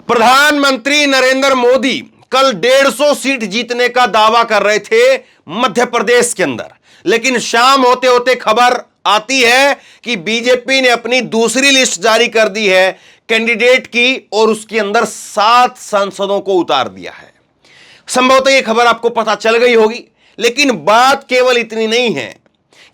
प्रधानमंत्री नरेंद्र मोदी कल 150 सीट जीतने का दावा कर रहे थे मध्य प्रदेश के अंदर, लेकिन शाम होते होते खबर आती है कि बीजेपी ने अपनी दूसरी लिस्ट जारी कर दी है कैंडिडेट की और उसके अंदर 7 सांसदों को उतार दिया है। संभवतः यह खबर आपको पता चल गई होगी, लेकिन बात केवल इतनी नहीं है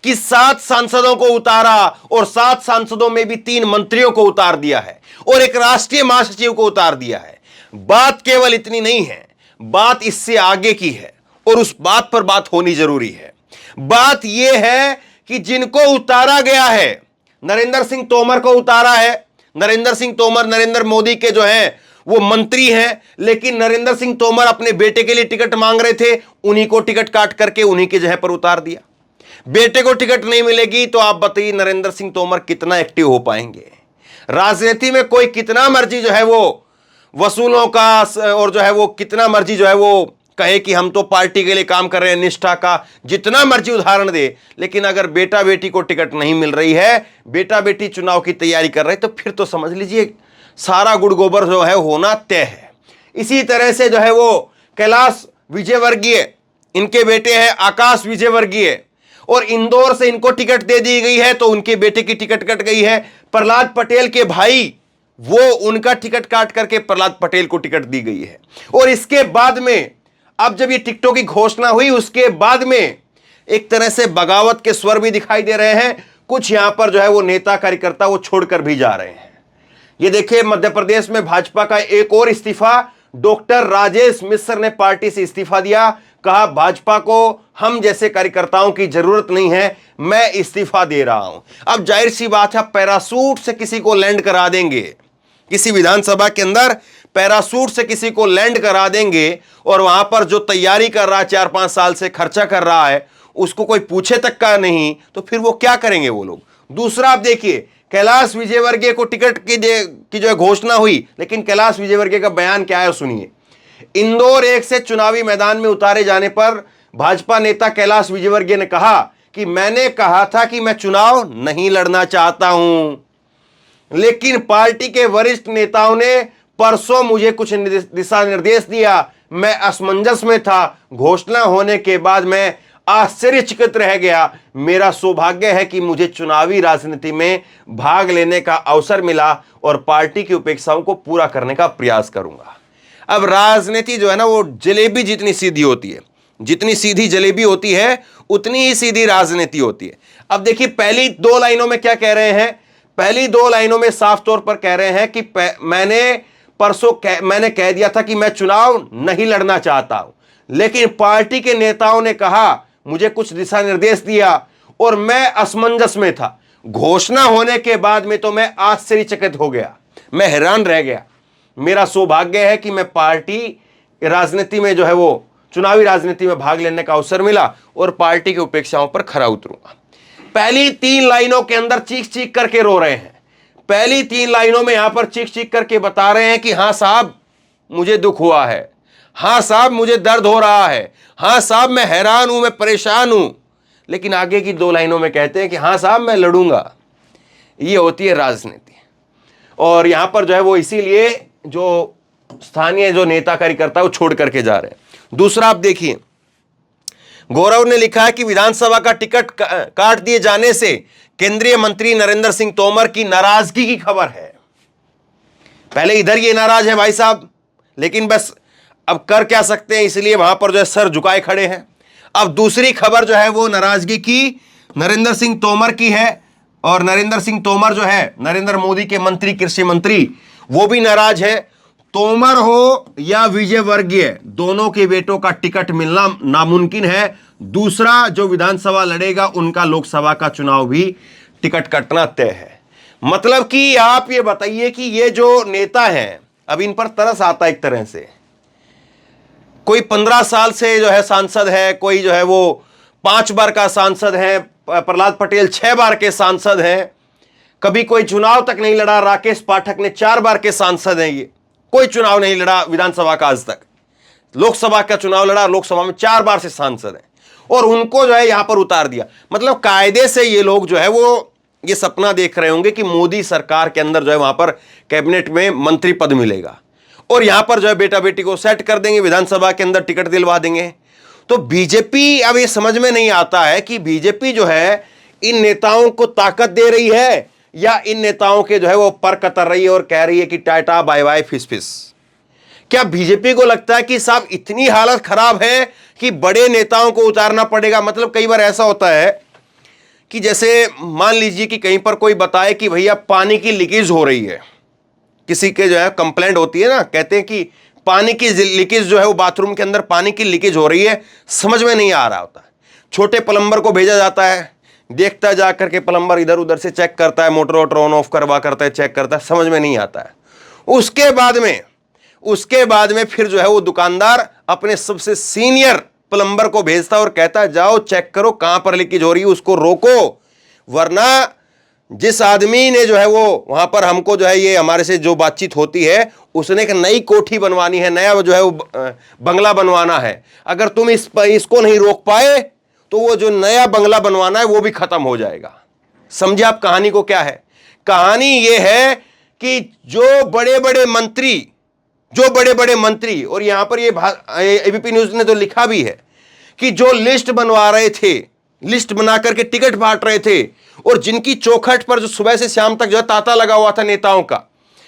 कि 7 सांसदों को उतारा और 7 सांसदों में भी 3 मंत्रियों को उतार दिया है और एक राष्ट्रीय महासचिव को उतार दिया है। बात केवल इतनी नहीं है, बात इससे आगे की है और उस बात पर बात होनी जरूरी है। बात यह है कि जिनको उतारा गया है, नरेंद्र सिंह तोमर को उतारा है। नरेंद्र सिंह तोमर नरेंद्र मोदी के जो हैं वो मंत्री हैं, लेकिन नरेंद्र सिंह तोमर अपने बेटे के लिए टिकट मांग रहे थे, उन्हीं को टिकट काट करके उन्हीं की जगह पर उतार दिया। बेटे को टिकट नहीं मिलेगी तो आप बताइए नरेंद्र सिंह तोमर कितना एक्टिव हो पाएंगे। राजनीति में कोई कितना मर्जी जो है वो वसूलों का और जो है वो कितना मर्जी जो है वो कहे कि हम तो पार्टी के लिए काम कर रहे हैं, निष्ठा का जितना मर्जी उदाहरण दे, लेकिन अगर बेटा बेटी को टिकट नहीं मिल रही है, बेटा बेटी चुनाव की तैयारी कर रहे हैं, तो फिर तो समझ लीजिए सारा गुड़ गोबर जो है होना तय है। इसी तरह से जो है वो कैलाश विजयवर्गीय, इनके बेटे हैं आकाश विजयवर्गीय, और इंदौर से इनको टिकट दे दी गई है तो उनके बेटे की टिकट कट गई है। प्रहलाद पटेल के भाई, वो उनका टिकट काट करके प्रहलाद पटेल को टिकट दी गई है। और इसके बाद में अब जब ये टिकटों की घोषणा हुई, उसके बाद में एक तरह से बगावत के स्वर भी दिखाई दे रहे हैं। कुछ यहां पर जो है वो नेता कार्यकर्ता वो छोड़कर भी जा रहे हैं। ये देखिए मध्य प्रदेश में भाजपा का एक और इस्तीफा, डॉक्टर राजेश मिश्र ने पार्टी से इस्तीफा दिया। कहा भाजपा को हम जैसे कार्यकर्ताओं की जरूरत नहीं है, मैं इस्तीफा दे रहा हूं। अब जाहिर सी बात है, पैरासूट से किसी को लैंड करा देंगे, किसी विधानसभा के अंदर पैरासूट से किसी को लैंड करा देंगे और वहां पर जो तैयारी कर रहा है 4-5 साल से खर्चा कर रहा है, उसको कोई पूछे तक का नहीं, तो फिर वो क्या करेंगे वो लोग। दूसरा आप देखिए, कैलाश विजयवर्गीय को टिकट की जो है घोषणा हुई, लेकिन कैलाश विजयवर्गीय का बयान क्या है सुनिए। इंदौर 1 से चुनावी मैदान में उतारे जाने पर भाजपा नेता कैलाश विजयवर्गीय ने कहा कि मैंने कहा था कि मैं चुनाव नहीं लड़ना चाहता हूं, लेकिन पार्टी के वरिष्ठ नेताओं ने परसों मुझे कुछ दिशा निर्देश दिया, मैं असमंजस में था। घोषणा होने के बाद मैं आश्चर्यचकित रह गया। मेरा सौभाग्य है कि मुझे चुनावी राजनीति में भाग लेने का अवसर मिला और पार्टी की अपेक्षाओं को पूरा करने का प्रयास करूंगा। अब राजनीति जो है ना वो जलेबी जितनी सीधी होती है, जितनी सीधी जलेबी होती है उतनी ही सीधी राजनीति होती है। अब देखिए पहली 2 लाइनों में क्या कह रहे हैं, पहली 2 लाइनों में साफ तौर पर कह रहे हैं कि मैंने कह दिया था कि मैं चुनाव नहीं लड़ना चाहता हूं, लेकिन पार्टी के नेताओं ने कहा, मुझे कुछ दिशा निर्देश दिया और मैं असमंजस में था। घोषणा होने के बाद में तो मैं आश्चर्यचकित हो गया, मैं हैरान रह गया। मेरा सौभाग्य है कि मैं पार्टी राजनीति में जो है वो चुनावी राजनीति में भाग लेने का अवसर मिला और पार्टी की उपेक्षाओं पर खरा उतरूंगा। पहली 3 लाइनों के अंदर चीख चीख करके रो रहे हैं। पहली 3 लाइनों में यहां पर चीख चीख करके बता रहे हैं कि हां साहब मुझे दुख हुआ है, हां साहब मुझे दर्द हो रहा है, हां साहब मैं हैरान हूं, मैं परेशान हूं, लेकिन आगे की 2 लाइनों में कहते हैं कि हां साहब मैं लड़ूंगा। ये होती है राजनीति। और यहां पर जो है वो इसीलिए जो स्थानीय जो नेता कार्यकर्ता वो छोड़ करके जा रहे हैं। दूसरा आप देखिए, गौरव ने लिखा है कि विधानसभा का टिकट काट दिए जाने से केंद्रीय मंत्री नरेंद्र सिंह तोमर की नाराजगी की खबर है। पहले इधर ये नाराज है भाई साहब, लेकिन बस अब कर क्या सकते हैं, इसलिए वहां पर जो है सर झुकाए खड़े हैं। अब दूसरी खबर जो है वो नाराजगी की नरेंद्र सिंह तोमर की है, और नरेंद्र सिंह तोमर जो है नरेंद्र मोदी के मंत्री, कृषि मंत्री, वो भी नाराज है। तोमर हो या विजयवर्गीय, दोनों के बेटों का टिकट मिलना नामुमकिन है। दूसरा जो विधानसभा लड़ेगा उनका लोकसभा का चुनाव भी टिकट कटना तय है। मतलब कि आप ये बताइए कि ये जो नेता हैं, अब इन पर तरस आता है एक तरह से। कोई 15 साल से जो है सांसद है, कोई जो है वो 5 बार का सांसद है, प्रहलाद पटेल 6 बार के सांसद हैं, कभी कोई चुनाव तक नहीं लड़ा। राकेश पाठक ने 4 बार के सांसद हैं, ये कोई चुनाव नहीं लड़ा विधानसभा का आज तक। लोकसभा का चुनाव लड़ा, लोकसभा में 4 बार से सांसद हैं, और उनको जो है यहां पर उतार दिया। मतलब कायदे से ये लोग जो है वो ये सपना देख रहे होंगे कि मोदी सरकार के अंदर जो है वहां पर कैबिनेट में मंत्री पद मिलेगा, और यहां पर जो है बेटा बेटी को सेट कर देंगे, विधानसभा के अंदर टिकट दिलवा देंगे। तो बीजेपी, अब ये समझ में नहीं आता है कि बीजेपी जो है इन नेताओं को ताकत दे रही है या इन नेताओं के जो है वो पर कतर रही है और कह रही है कि टाटा बाय बाय फिस फिस। क्या बीजेपी को लगता है कि साहब इतनी हालत खराब है कि बड़े नेताओं को उतारना पड़ेगा? मतलब कई बार ऐसा होता है कि जैसे मान लीजिए कि कहीं पर कोई बताए कि भैया पानी की लीकेज हो रही है, किसी के जो है कंप्लेंट होती है ना, कहते हैं कि पानी की लीकेज जो है वो बाथरूम के अंदर पानी की लीकेज हो रही है, समझ में नहीं आ रहा होता है। छोटे प्लम्बर को भेजा जाता है, देखता है, जा करके प्लम्बर इधर उधर से चेक करता है, मोटर वोटर ऑन ऑफ करवा करता है, चेक करता है, समझ में नहीं आता है। उसके बाद में फिर जो है वो दुकानदार अपने सबसे सीनियर प्लम्बर को भेजता है और कहता है जाओ चेक करो कहां पर लीकेज हो रही है, उसको रोको, वरना जिस आदमी ने जो है वो वहां पर हमको जो है ये हमारे से जो बातचीत होती है, उसने एक नई कोठी बनवानी है, नया जो है वो बंगला बनवाना है, अगर तुम इसको नहीं रोक पाए तो वो जो नया बंगला बनवाना है वो भी खत्म हो जाएगा। समझे आप कहानी को? क्या है कहानी? ये है कि जो बड़े बड़े मंत्री और यहां पर ये एबीपी न्यूज ने तो लिखा भी है कि जो लिस्ट बनवा रहे थे, लिस्ट बना करके टिकट बांट रहे थे, और जिनकी चौखट पर जो सुबह से शाम तक जो है तांता लगा हुआ था नेताओं का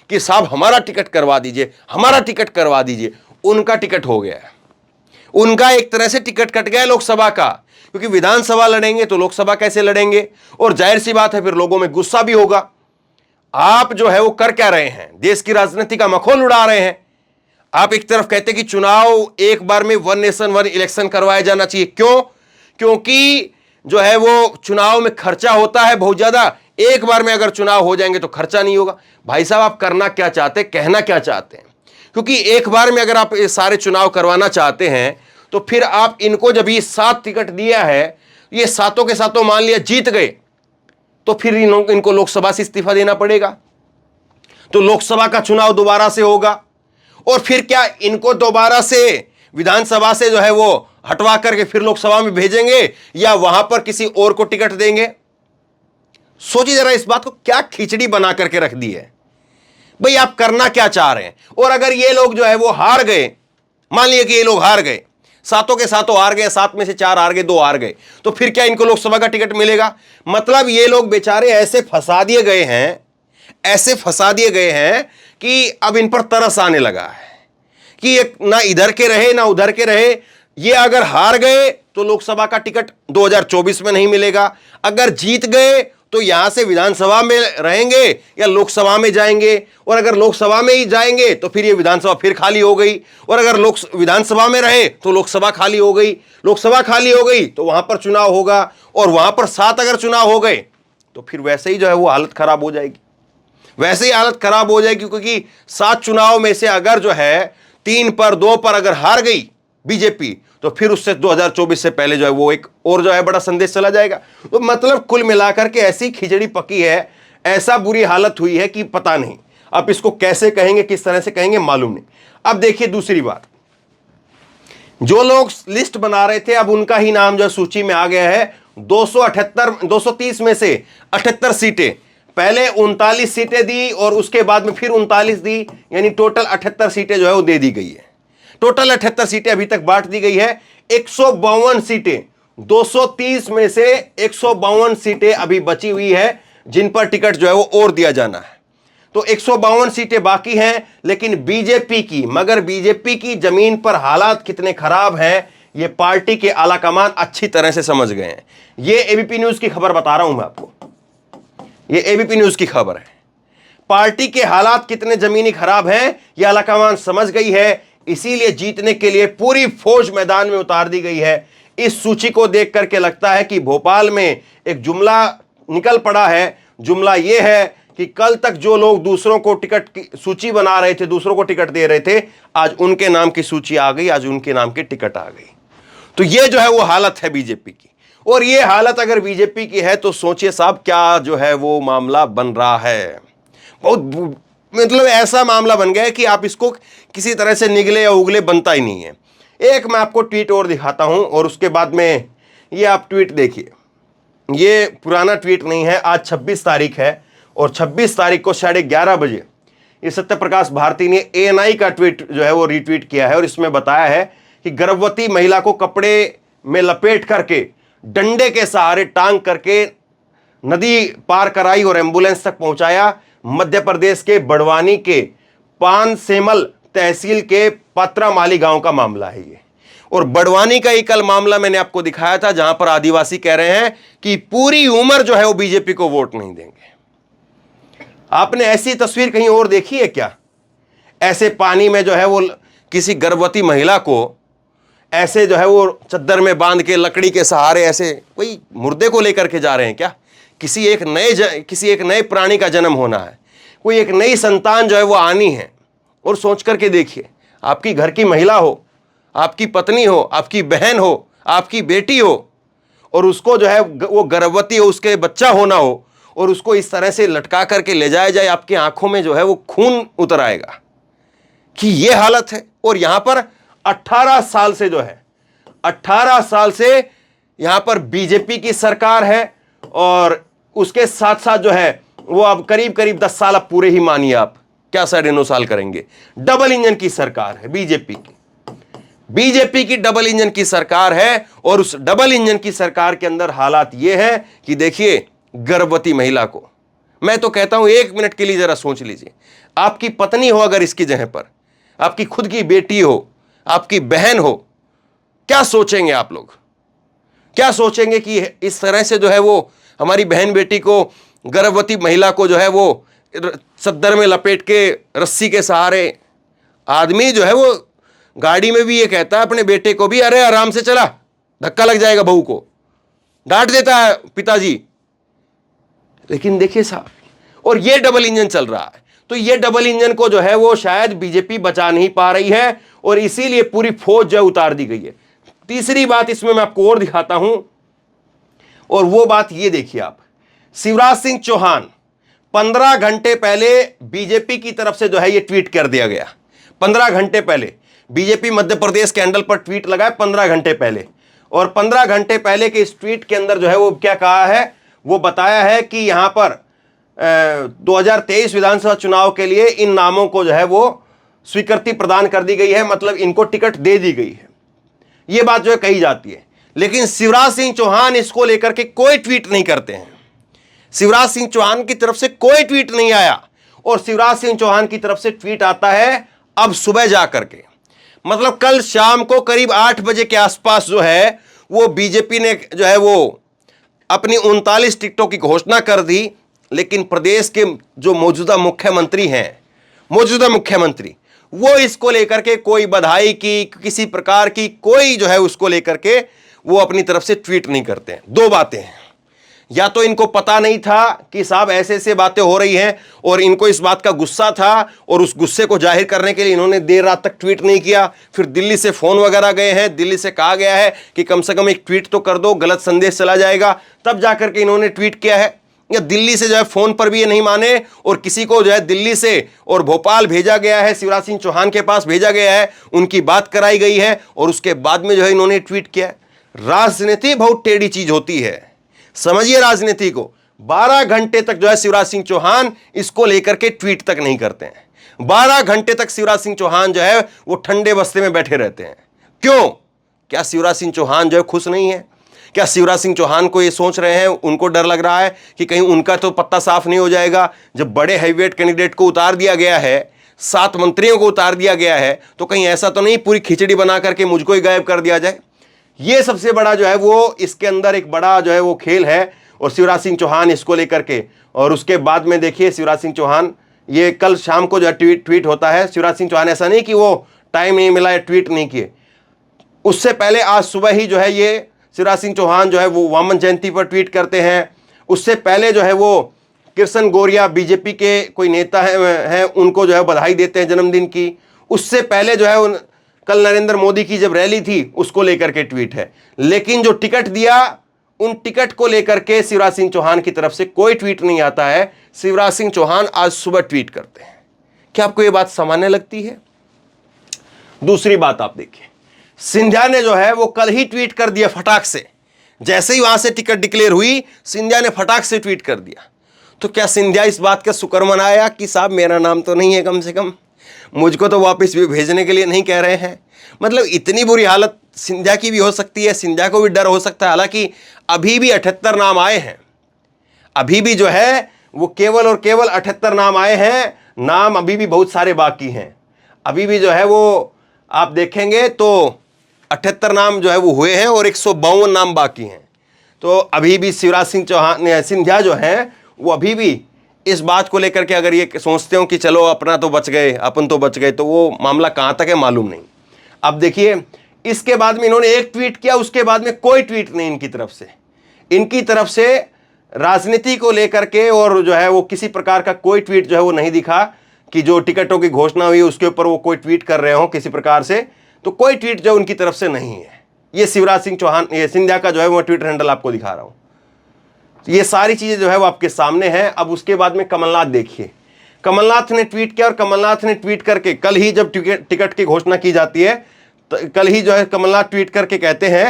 कि साहब हमारा टिकट करवा दीजिए, हमारा टिकट करवा दीजिए, उनका टिकट हो गया है। उनका एक तरह से टिकट कट गया लोकसभा का, क्योंकि विधानसभा लड़ेंगे तो लोकसभा कैसे लड़ेंगे? और जाहिर सी बात है फिर लोगों में गुस्सा भी होगा। आप जो है वो कर क्या रहे हैं? देश की राजनीति का मखौल उड़ा रहे हैं। आप एक तरफ कहते हैं कि चुनाव एक बार में वन नेशन वन इलेक्शन करवाया जाना चाहिए, क्यों? क्योंकि जो है वो चुनाव में खर्चा होता है बहुत ज्यादा, एक बार में अगर चुनाव हो जाएंगे तो खर्चा नहीं होगा। भाई साहब आप करना क्या चाहते हैं, कहना क्या चाहते हैं? क्योंकि एक बार में अगर आप ये सारे चुनाव करवाना चाहते हैं तो फिर आप इनको जब ये 7 टिकट दिया है, ये सातों के सातों मान लिया जीत गए, तो फिर इनको लोकसभा से इस्तीफा देना पड़ेगा, तो लोकसभा का चुनाव दोबारा से होगा, और फिर क्या इनको दोबारा से विधानसभा से जो है वो हटवा करके फिर लोकसभा में भेजेंगे या वहां पर किसी और को टिकट देंगे? सोचिए जरा इस बात को, क्या खिचड़ी बना करके रख दी है। भाई आप करना क्या चाह रहे हैं? और अगर ये लोग जो है वो हार गए, मान लिया कि ये लोग हार गए, सातों के सातों हार गए, 7 में से 4 हार गए, 2 हार गए, तो फिर क्या इनको लोकसभा का टिकट मिलेगा? मतलब ये लोग बेचारे ऐसे फंसा दिए गए हैं, ऐसे फंसा दिए गए हैं कि अब इन पर तरस आने लगा है कि ये ना इधर के रहे ना उधर के रहे। ये अगर हार गए तो लोकसभा का टिकट 2024 में नहीं मिलेगा, अगर जीत गए तो यहां से विधानसभा में रहेंगे या लोकसभा में जाएंगे, और अगर लोकसभा में ही जाएंगे तो फिर ये विधानसभा फिर खाली हो गई, और अगर विधानसभा में रहे तो लोकसभा खाली हो गई, लोकसभा खाली हो गई तो वहां पर चुनाव होगा, और वहां पर 7 अगर चुनाव हो गए तो फिर वैसे ही जो है वो हालत खराब हो जाएगी, वैसे ही हालत खराब हो जाएगी। क्योंकि 7 चुनाव में से अगर जो है 3 पर 2 पर अगर हार गई बीजेपी तो फिर उससे 2024 से पहले जो है वो एक और जो है बड़ा संदेश चला जाएगा। तो मतलब कुल मिलाकर के ऐसी खिचड़ी पकी है, ऐसा बुरी हालत हुई है कि पता नहीं अब इसको कैसे कहेंगे, किस तरह से कहेंगे, मालूम नहीं। अब देखिए दूसरी बात, जो लोग लिस्ट बना रहे थे अब उनका ही नाम जो सूची में आ गया है। 230 में से 78 सीटें, पहले 39 सीटें दी और उसके बाद में फिर 39 दी, यानी टोटल 78 सीटें जो है वो दे दी गई है। टोटल 78 सीटें अभी तक बांट दी गई है। 152 सीटें, 230 में से 152 सीटें अभी बची हुई है जिन पर टिकट जो है वो और दिया जाना है। तो 152 सीटें बाकी हैं, लेकिन बीजेपी की, मगर बीजेपी की जमीन पर हालात कितने खराब हैं ये पार्टी के आला कमान अच्छी तरह से समझ गए हैं। ये एबीपी न्यूज की खबर बता रहा हूं मैं आपको, ये एबीपी न्यूज की खबर है। पार्टी के हालात कितने जमीनी खराब हैं ये आला कमान समझ गई है, इसीलिए जीतने के लिए पूरी फौज मैदान में उतार दी गई है। इस सूची को देख करके लगता है कि भोपाल में एक जुमला निकल पड़ा है। जुमला यह है कि कल तक जो लोग दूसरों को टिकट की सूची बना रहे थे, दूसरों को टिकट दे रहे थे, आज उनके नाम की सूची आ गई, आज उनके नाम की टिकट आ गई। तो ये जो है वो हालत है बीजेपी की, और ये हालत अगर बीजेपी की है तो सोचिए साहब क्या जो है वो मामला बन रहा है। बहुत मतलब ऐसा मामला बन गया है कि आप इसको किसी तरह से निगले या उगले बनता ही नहीं है। एक मैं आपको ट्वीट और दिखाता हूं और उसके बाद में ये आप ट्वीट देखिए। ये पुराना ट्वीट नहीं है, आज 26 तारीख है और 26 तारीख को 11:30 बजे ये सत्य प्रकाश भारती ने एएनआई का ट्वीट जो है वो रीट्वीट किया है और इसमें बताया है कि गर्भवती महिला को कपड़े में लपेट करके डंडे के सहारे टांग करके नदी पार कराई और एम्बुलेंस तक पहुंचाया। मध्य प्रदेश के बड़वानी के पानसेमल तहसील के पत्रामाली गांव का मामला है ये। और बड़वानी का ही कल मामला मैंने आपको दिखाया था, जहां पर आदिवासी कह रहे हैं कि पूरी उम्र जो है वो बीजेपी को वोट नहीं देंगे। आपने ऐसी तस्वीर कहीं और देखी है क्या? ऐसे पानी में जो है वो किसी गर्भवती महिला को ऐसे जो है वो चद्दर में बांध के लकड़ी के सहारे ऐसे कोई मुर्दे को लेकर के जा रहे हैं क्या? किसी एक नए प्राणी का जन्म होना है, कोई एक नई संतान जो है वो आनी है। और सोच करके देखिए, आपकी घर की महिला हो, आपकी पत्नी हो, आपकी बहन हो, आपकी बेटी हो, और उसको जो है वो गर्भवती हो, उसके बच्चा होना हो, और उसको इस तरह से लटका करके ले जाया जाए, आपकी आंखों में जो है वो खून उतर आएगा कि ये हालत है। और यहां पर 18 साल से जो है 18 साल से यहां पर बीजेपी की सरकार है, और उसके साथ साथ जो है वो अब करीब 10 साल अब पूरे ही मानिए आप, क्या 9.5 साल करेंगे। डबल इंजन की सरकार है बीजेपी की डबल इंजन की सरकार है। और उस डबल इंजन की सरकार के अंदर हालात ये है कि देखिए, गर्भवती महिला को, मैं तो कहता हूं 1 मिनट के लिए जरा सोच लीजिए, आपकी पत्नी हो अगर इसकी जगह पर, आपकी खुद की बेटी हो, आपकी बहन हो, क्या सोचेंगे आप लोग? क्या सोचेंगे कि इस तरह से जो है वो हमारी बहन बेटी को, गर्भवती महिला को जो है वो चद्दर में लपेट के रस्सी के सहारे, आदमी जो है वो गाड़ी में भी ये कहता है अपने बेटे को भी, अरे आराम से चला, धक्का लग जाएगा, बहू को डांट देता है पिताजी। लेकिन देखिए साहब, और ये डबल इंजन चल रहा है। तो ये डबल इंजन को जो है वो शायद बीजेपी बचा नहीं पा रही है, और इसीलिए पूरी फौज जो उतार दी गई है। तीसरी बात इसमें मैं आपको और दिखाता हूं, और वो बात ये देखिए आप, शिवराज सिंह चौहान 15 घंटे पहले बीजेपी की तरफ से जो है ये ट्वीट कर दिया गया। 15 घंटे पहले बीजेपी मध्य प्रदेश के हैंडल पर ट्वीट लगाए 15 घंटे पहले। और 15 घंटे पहले के इस ट्वीट के अंदर जो है वो क्या कहा है, वो बताया है कि यहां पर 2023 विधानसभा चुनाव के लिए इन नामों को जो है वो स्वीकृति प्रदान कर दी गई है, मतलब इनको टिकट दे दी गई है। यह बात जो है कही जाती है, लेकिन शिवराज सिंह चौहान इसको लेकर के कोई ट्वीट नहीं करते हैं। शिवराज सिंह चौहान की तरफ से कोई ट्वीट नहीं आया, और शिवराज सिंह चौहान की तरफ से ट्वीट आता है अब सुबह जाकर के, मतलब कल शाम को करीब 8 बजे के आसपास जो है वो बीजेपी ने जो है वो अपनी 39 टिकटों की घोषणा कर दी। लेकिन प्रदेश के जो मौजूदा मुख्यमंत्री हैं, वो इसको लेकर के कोई बधाई की, किसी प्रकार की कोई जो है उसको लेकर के वो अपनी तरफ से ट्वीट नहीं करते हैं। 2 बातें हैं, या तो इनको पता नहीं था कि साहब ऐसे ऐसे बातें हो रही हैं, और इनको इस बात का गुस्सा था, और उस गुस्से को जाहिर करने के लिए इन्होंने देर रात तक ट्वीट नहीं किया। फिर दिल्ली से फोन वगैरह गए हैं, दिल्ली से कहा गया है कि कम से कम एक ट्वीट तो कर दो, गलत संदेश चला जाएगा, तब जाकर के इन्होंने ट्वीट किया है। या दिल्ली से जो है फोन पर भी ये नहीं माने, और किसी को जो है दिल्ली से और भोपाल भेजा गया है, शिवराज सिंह चौहान के पास भेजा गया है, उनकी बात कराई गई है, और उसके बाद में जो है इन्होंने ट्वीट किया। राजनीति बहुत टेढ़ी चीज होती है, समझिए राजनीति को। 12 घंटे तक जो है शिवराज सिंह चौहान इसको लेकर के ट्वीट तक नहीं करते हैं। 12 घंटे तक शिवराज सिंह चौहान जो है वो ठंडे बस्ते में बैठे रहते हैं। क्यों? क्या शिवराज सिंह चौहान जो है खुश नहीं है? क्या शिवराज सिंह चौहान को ये सोच रहे हैं, उनको डर लग रहा है कि कहीं उनका तो पत्ता साफ नहीं हो जाएगा? जब बड़े हैवीवेट कैंडिडेट को उतार दिया गया है, 7 मंत्रियों को उतार दिया गया है, तो कहीं ऐसा तो नहीं पूरी खिचड़ी बना करके मुझको ही गायब कर दिया जाए? ये सबसे बड़ा जो है वो इसके अंदर एक बड़ा जो है वो खेल है, और शिवराज सिंह चौहान इसको लेकर के। और उसके बाद में देखिए शिवराज सिंह चौहान, ये कल शाम को जो है ट्वीट होता है। शिवराज सिंह चौहान ऐसा नहीं कि वो टाइम नहीं मिला या ट्वीट नहीं किए, उससे पहले आज सुबह ही जो है ये शिवराज सिंह चौहान जो है वो वामन जयंती पर ट्वीट करते हैं। उससे पहले जो है वो कृष्ण गौरिया बीजेपी के कोई नेता हैं उनको जो है बधाई देते हैं जन्मदिन की। उससे पहले जो है कल नरेंद्र मोदी की जब रैली थी उसको लेकर के ट्वीट है। लेकिन जो टिकट दिया, उन टिकट को लेकर के शिवराज सिंह चौहान की तरफ से कोई ट्वीट नहीं आता है। शिवराज सिंह चौहान आज सुबह ट्वीट करते हैं। क्या आपको यह बात सामान्य लगती है? दूसरी बात आप देखिए, सिंधिया ने जो है वो कल ही ट्वीट कर दिया फटाक से, जैसे ही वहां से टिकट डिक्लेयर हुई, सिंधिया ने फटाक से ट्वीट कर दिया। तो क्या सिंधिया इस बात का शुक्र मनाया कि साहब मेरा नाम तो नहीं है, कम से कम मुझको तो वापस भी भेजने के लिए नहीं कह रहे हैं। मतलब इतनी बुरी हालत सिंधिया की भी हो सकती है, सिंधिया को भी डर हो सकता है। हालांकि अभी भी 78 नाम आए हैं, अभी भी जो है वो केवल और केवल 78 नाम आए हैं, नाम अभी भी बहुत सारे बाकी हैं। अभी भी जो है वो आप देखेंगे तो 78 नाम जो है वो हुए हैं और 152 नाम बाकी हैं। तो अभी भी शिवराज सिंह चौहान सिंधिया जो हैं वो अभी भी इस बात को लेकर के अगर ये सोचते हो कि चलो अपना तो बच गए, अपन तो बच गए, तो वो मामला कहाँ तक है मालूम नहीं। अब देखिए इसके बाद में इन्होंने एक ट्वीट किया, उसके बाद में कोई ट्वीट नहीं इनकी तरफ से राजनीति को लेकर के, और जो है वो किसी प्रकार का कोई ट्वीट जो है वो नहीं दिखा कि जो टिकटों की घोषणा हुई उसके ऊपर वो कोई ट्वीट कर रहे हो किसी प्रकार से। तो कोई ट्वीट जो उनकी तरफ से नहीं है। ये शिवराज सिंह चौहान, ये सिंधिया का जो है वो ट्विटर हैंडल आपको दिखा रहा हूं। ये सारी चीजें जो है वो आपके सामने हैं। अब उसके बाद में कमलनाथ देखिए, कमलनाथ ने ट्वीट किया और कमलनाथ ने ट्वीट करके कल ही जब टिकट की घोषणा की जाती है तो कल ही जो है कमलनाथ ट्वीट करके कहते हैं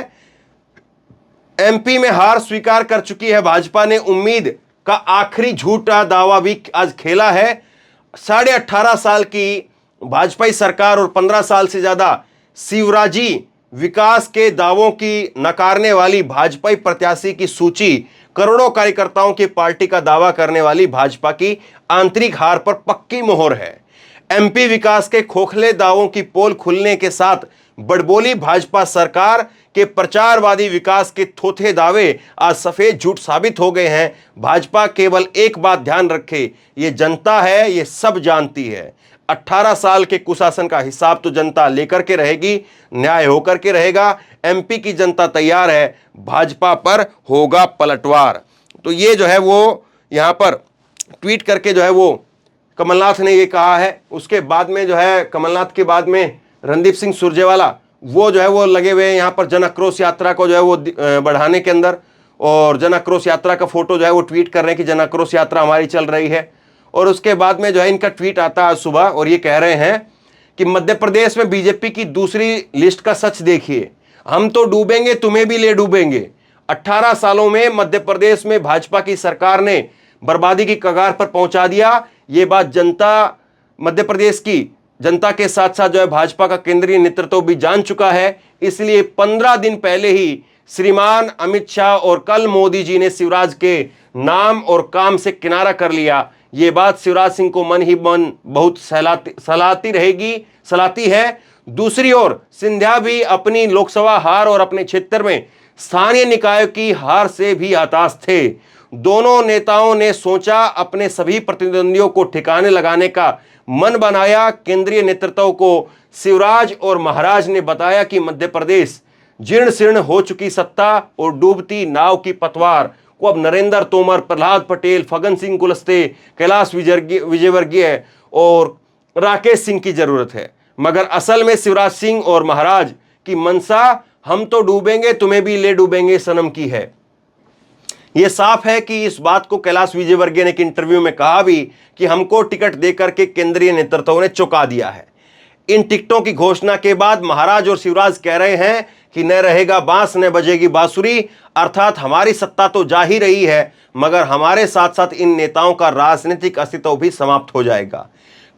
एमपी में हार स्वीकार कर चुकी है भाजपा ने, उम्मीद का आखिरी झूठा दावा भी आज खेला है। 18.5 साल की भाजपाई सरकार और 15 साल से ज्यादा शिवराजी विकास के दावों की नकारने वाली भाजपाई प्रत्याशी की सूची करोड़ों कार्यकर्ताओं की पार्टी का दावा करने वाली भाजपा की आंतरिक हार पर पक्की मोहर है। एमपी विकास के खोखले दावों की पोल खुलने के साथ बड़बोली भाजपा सरकार के प्रचारवादी विकास के थोथे दावे आज सफेद झूठ साबित हो गए हैं। भाजपा केवल एक बात ध्यान रखे, ये जनता है, ये सब जानती है। 18 साल के कुशासन का हिसाब तो जनता लेकर के रहेगी, न्याय होकर के रहेगा। एमपी की जनता तैयार है, भाजपा पर होगा पलटवार। तो ये जो है वो यहां पर ट्वीट करके जो है वो कमलनाथ ने ये कहा है। उसके बाद में जो है कमलनाथ के बाद में रणदीप सिंह सुरजेवाला वो जो है वो लगे हुए हैं यहाँ पर जन आक्रोश यात्रा को जो है वो बढ़ाने के अंदर, और जन आक्रोश यात्रा का फोटो जो है वो ट्वीट कर रहे हैं कि जन आक्रोश यात्रा हमारी चल रही है। और उसके बाद में जो है इनका ट्वीट आता है आज सुबह और ये कह रहे हैं कि मध्य प्रदेश में बीजेपी की दूसरी लिस्ट का सच देखिए, हम तो डूबेंगे तुम्हें भी ले डूबेंगे। 18 सालों में मध्य प्रदेश में भाजपा की सरकार ने बर्बादी की कगार पर पहुंचा दिया। ये बात जनता, मध्य प्रदेश की जनता के साथ साथ जो है भाजपा का केंद्रीय नेतृत्व भी जान चुका है। इसलिए 15 दिन पहले ही श्रीमान अमित शाह और कल मोदी जी ने शिवराज के नाम और काम से किनारा कर लिया। ये बात शिवराज सिंह को मन ही मन बहुत सलाती है। दूसरी ओर सिंधिया भी अपनी लोकसभा हार और अपने क्षेत्र में स्थानीय निकायों की हार से भी हताश थे। दोनों नेताओं ने सोचा अपने सभी प्रतिद्वंदियों को ठिकाने लगाने का मन बनाया। केंद्रीय नेतृत्व को शिवराज और महाराज ने बताया कि मध्य प्रदेश जीर्ण शीर्ण हो चुकी सत्ता और डूबती नाव की पतवार को अब नरेंद्र तोमर, प्रहलाद पटेल, फग्गन सिंह कुलस्ते, कैलाश विजयवर्गीय और राकेश सिंह की जरूरत है। मगर असल में शिवराज सिंह और महाराज की मनसा हम तो डूबेंगे तुम्हें भी ले डूबेंगे सनम की है। यह साफ है कि इस बात को कैलाश विजयवर्गीय ने एक इंटरव्यू में कहा भी कि हमको टिकट देकर के केंद्रीय नेतृत्व ने चौंका दिया है। इन टिकटों की घोषणा के बाद महाराज और शिवराज कह रहे हैं कि न रहेगा बांस न बजेगी बांसुरी, अर्थात हमारी सत्ता तो जा ही रही है मगर हमारे साथ साथ इन नेताओं का राजनीतिक अस्तित्व भी समाप्त हो जाएगा।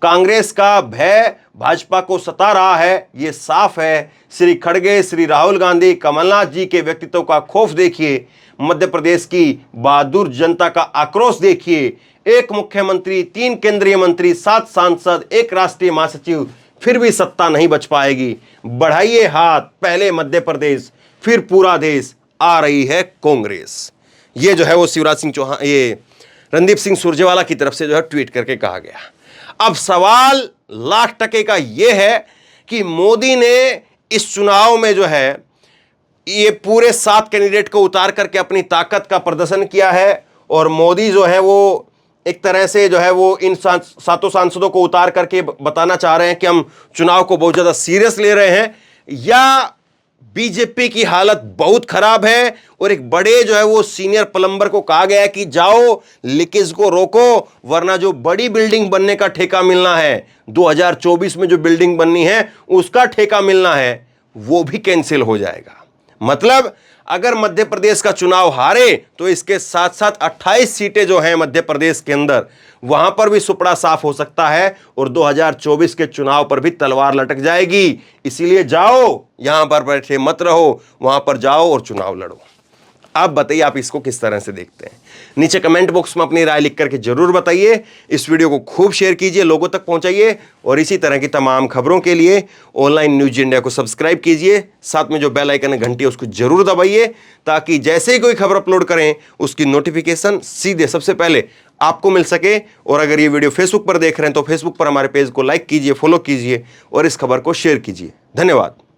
कांग्रेस का भय भाजपा को सता रहा है, ये साफ है। श्री खड़गे, श्री राहुल गांधी, कमलनाथ जी के व्यक्तित्व का खौफ देखिए, मध्य प्रदेश की बहादुर जनता का आक्रोश देखिए। एक मुख्यमंत्री, 3 केंद्रीय मंत्री, 7 सांसद, 1 राष्ट्रीय महासचिव, फिर भी सत्ता नहीं बच पाएगी। बढ़ाइए हाथ, पहले मध्य प्रदेश फिर पूरा देश, आ रही है कांग्रेस। ये जो है वो शिवराज सिंह चौहान, ये रणदीप सिंह सुरजेवाला की तरफ से जो है ट्वीट करके कहा गया। अब सवाल लाख टके का यह है कि मोदी ने इस चुनाव में जो है ये पूरे 7 कैंडिडेट को उतार करके अपनी ताकत का प्रदर्शन किया है, और मोदी जो है वो एक तरह से जो है वो इन 7 सांसदों को उतार करके बताना चाह रहे हैं कि हम चुनाव को बहुत ज्यादा सीरियस ले रहे हैं, या बीजेपी की हालत बहुत खराब है। और एक बड़े जो है वो सीनियर प्लम्बर को कहा गया है कि जाओ लीकेज को रोको, वरना जो बड़ी बिल्डिंग बनने का ठेका मिलना है 2024 में, जो बिल्डिंग बननी है उसका ठेका मिलना है वो भी कैंसिल हो जाएगा। मतलब अगर मध्य प्रदेश का चुनाव हारे तो इसके साथ साथ 28 सीटें जो हैं मध्य प्रदेश के अंदर, वहां पर भी सुपड़ा साफ हो सकता है और 2024 के चुनाव पर भी तलवार लटक जाएगी। इसीलिए जाओ, यहां पर बैठे मत रहो, वहां पर जाओ और चुनाव लड़ो। आप बताइए, आप इसको किस तरह से देखते हैं? नीचे कमेंट बॉक्स में अपनी राय लिख करके जरूर बताइए। इस वीडियो को खूब शेयर कीजिए, लोगों तक पहुंचाइए और इसी तरह की तमाम खबरों के लिए ऑनलाइन न्यूज इंडिया को सब्सक्राइब कीजिए। साथ में जो बेल आइकन है, घंटी, उसको जरूर दबाइए ताकि जैसे ही कोई खबर अपलोड करें उसकी नोटिफिकेशन सीधे सबसे पहले आपको मिल सके। और अगर ये वीडियो फेसबुक पर देख रहे हैं तो फेसबुक पर हमारे पेज को लाइक कीजिए, फॉलो कीजिए और इस खबर को शेयर कीजिए। धन्यवाद।